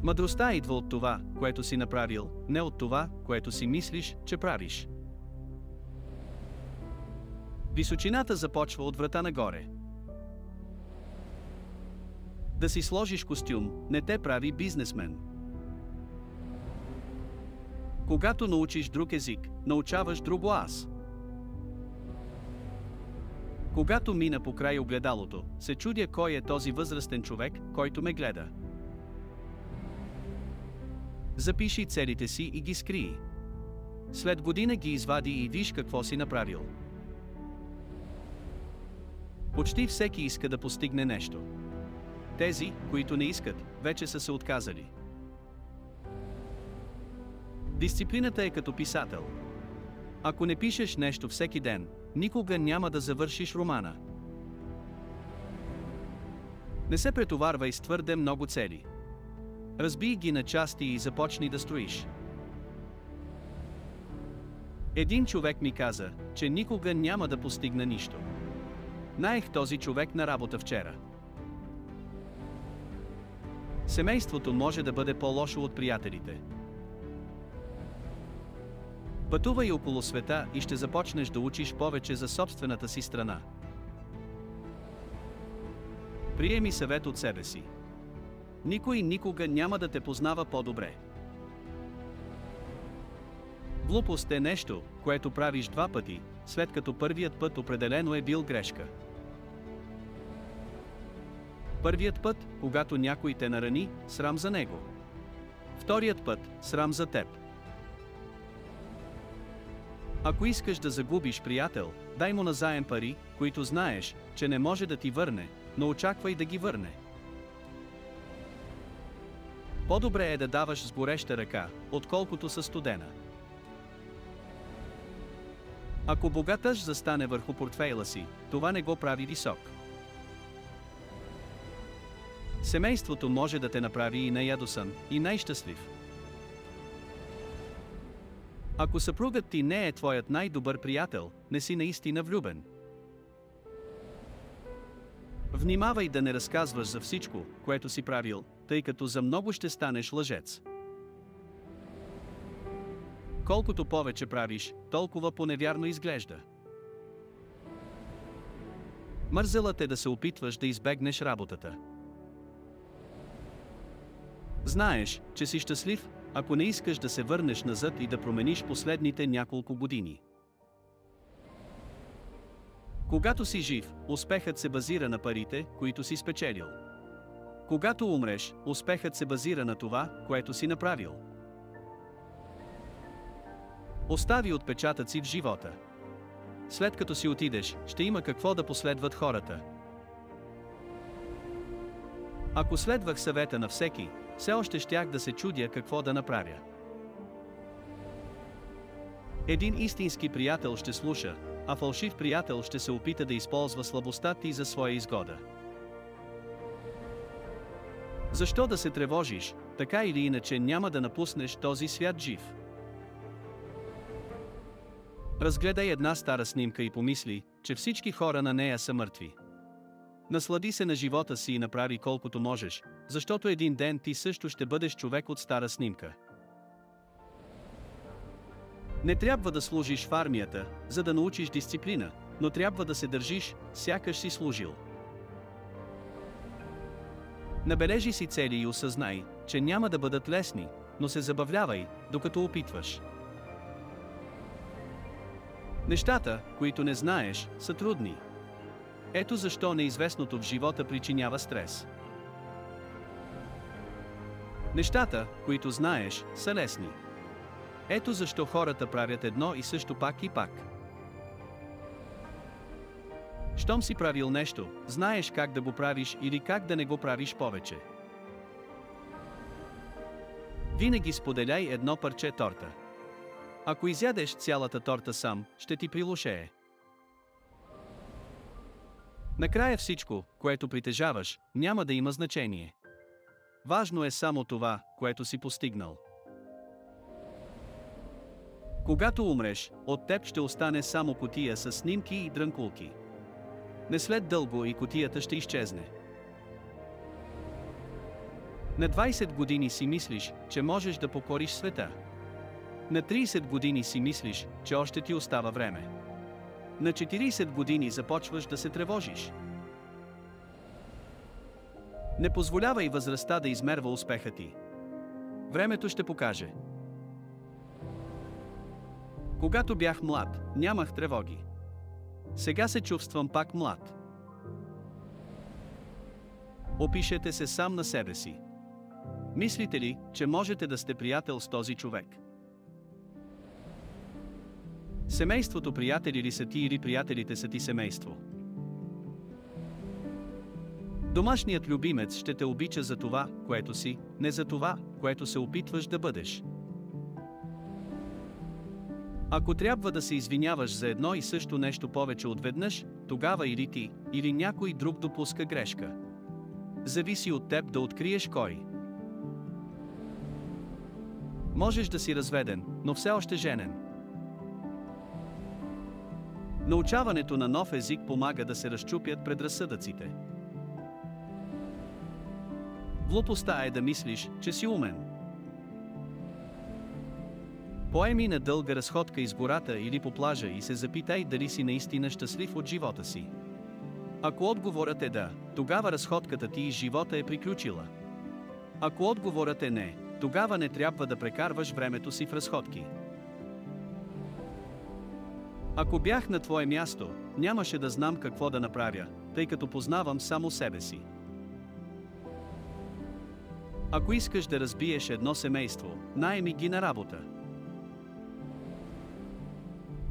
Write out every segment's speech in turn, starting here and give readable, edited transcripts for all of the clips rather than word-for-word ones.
Мъдростта идва от това, което си направил, не от това, което си мислиш, че правиш. Височината започва от врата нагоре. Да си сложиш костюм не те прави бизнесмен. Когато научиш друг език, научаваш друго аз. Когато мина покрай огледалото, се чудя кой е този възрастен човек, който ме гледа. Запиши целите си и ги скрий. След година ги извади и виж какво си направил. Почти всеки иска да постигне нещо. Тези, които не искат, вече са се отказали. Дисциплината е като писател. Ако не пишеш нещо всеки ден, никога няма да завършиш романа. Не се претоварвай с твърде много цели. Разбий ги на части и започни да строиш. Един човек ми каза, че никога няма да постигна нищо. Наех този човек на работа вчера. Семейството може да бъде по-лошо от приятелите. Пътувай около света и ще започнеш да учиш повече за собствената си страна. Приеми съвет от себе си. Никой никога няма да те познава по-добре. Глупост е нещо, което правиш два пъти, след като първият път определено е бил грешка. Първият път, когато някой те нарани, срам за него. Вторият път, срам за теб. Ако искаш да загубиш приятел, дай му назаем пари, които знаеш, че не може да ти върне, но очаквай да ги върне. По-добре е да даваш с гореща ръка, отколкото със студена. Ако богатъж застане върху портфейла си, това не го прави висок. Семейството може да те направи и неядосан, и най-щастлив. Ако съпругът ти не е твоят най-добър приятел, не си наистина влюбен. Внимавай да не разказваш за всичко, което си правил, тъй като за много ще станеш лъжец. Колкото повече правиш, толкова по-невярно изглежда. Мързелът е да се опитваш да избегнеш работата. Знаеш, че си щастлив, ако не искаш да се върнеш назад и да промениш последните няколко години. Когато си жив, успехът се базира на парите, които си спечелил. Когато умреш, успехът се базира на това, което си направил. Остави отпечатъци в живота. След като си отидеш, ще има какво да последват хората. Ако следвах съвета на всеки, все още щях да се чудя какво да направя. Един истински приятел ще слуша, а фалшив приятел ще се опита да използва слабостта ти за своя изгода. Защо да се тревожиш, така или иначе няма да напуснеш този свят жив? Разгледай една стара снимка и помисли, че всички хора на нея са мъртви. Наслади се на живота си и направи колкото можеш, защото един ден ти също ще бъдеш човек от стара снимка. Не трябва да служиш в армията, за да научиш дисциплина, но трябва да се държиш, сякаш си служил. Набележи си цели и осъзнай, че няма да бъдат лесни, но се забавлявай, докато опитваш. Нещата, които не знаеш, са трудни. Ето защо неизвестното в живота причинява стрес. Нещата, които знаеш, са лесни. Ето защо хората правят едно и също пак и пак. Щом си правил нещо, знаеш как да го правиш или как да не го правиш повече. Винаги споделяй едно парче торта. Ако изядеш цялата торта сам, ще ти прилошее. Накрая всичко, което притежаваш, няма да има значение. Важно е само това, което си постигнал. Когато умреш, от теб ще остане само кутия с снимки и дрънкулки. Не след дълго и кутията ще изчезне. На 20 години си мислиш, че можеш да покориш света. На 30 години си мислиш, че още ти остава време. На 40 години започваш да се тревожиш. Не позволявай възрастта да измерва успеха ти. Времето ще покаже. Когато бях млад, нямах тревоги. Сега се чувствам пак млад. Опишете се сам на себе си. Мислите ли, че можете да сте приятел с този човек? Семейството приятели ли са ти или приятелите са ти семейство? Домашният любимец ще те обича за това, което си, не за това, което се опитваш да бъдеш. Ако трябва да се извиняваш за едно и също нещо повече от веднъж, тогава или ти, или някой друг допуска грешка. Зависи от теб да откриеш кой. Можеш да си разведен, но все още женен. Научаването на нов език помага да се разчупят предразсъдъците. Глупостта е да мислиш, че си умен. Поеми на дълга разходка из гората или по плажа и се запитай дали си наистина щастлив от живота си. Ако отговорът е да, тогава разходката ти из живота е приключила. Ако отговорът е не, тогава не трябва да прекарваш времето си в разходки. Ако бях на твое място, нямаше да знам какво да направя, тъй като познавам само себе си. Ако искаш да разбиеш едно семейство, наеми ги на работа.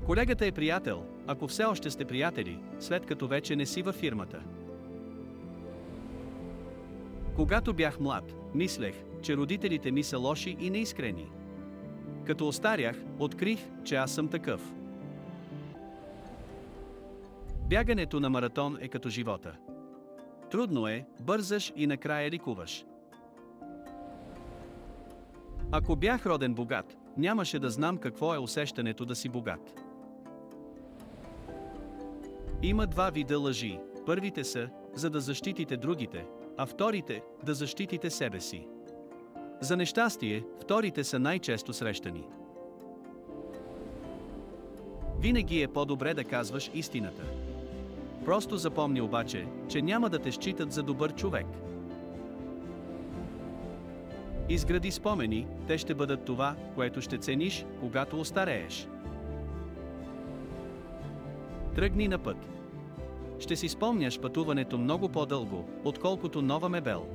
Колегата е приятел, ако все още сте приятели, след като вече не си във фирмата. Когато бях млад, мислех, че родителите ми са лоши и неискрени. Като остарях, открих, че аз съм такъв. Бягането на маратон е като живота. Трудно е, бързаш и накрая ликуваш. Ако бях роден богат, нямаше да знам какво е усещането да си богат. Има два вида лъжи. Първите са, за да защитите другите, а вторите, да защитите себе си. За нещастие, вторите са най-често срещани. Винаги е по-добре да казваш истината. Просто запомни обаче, че няма да те считат за добър човек. Изгради спомени, те ще бъдат това, което ще цениш, когато остарееш. Тръгни на път. Ще си спомняш пътуването много по-дълго, отколкото нова мебел.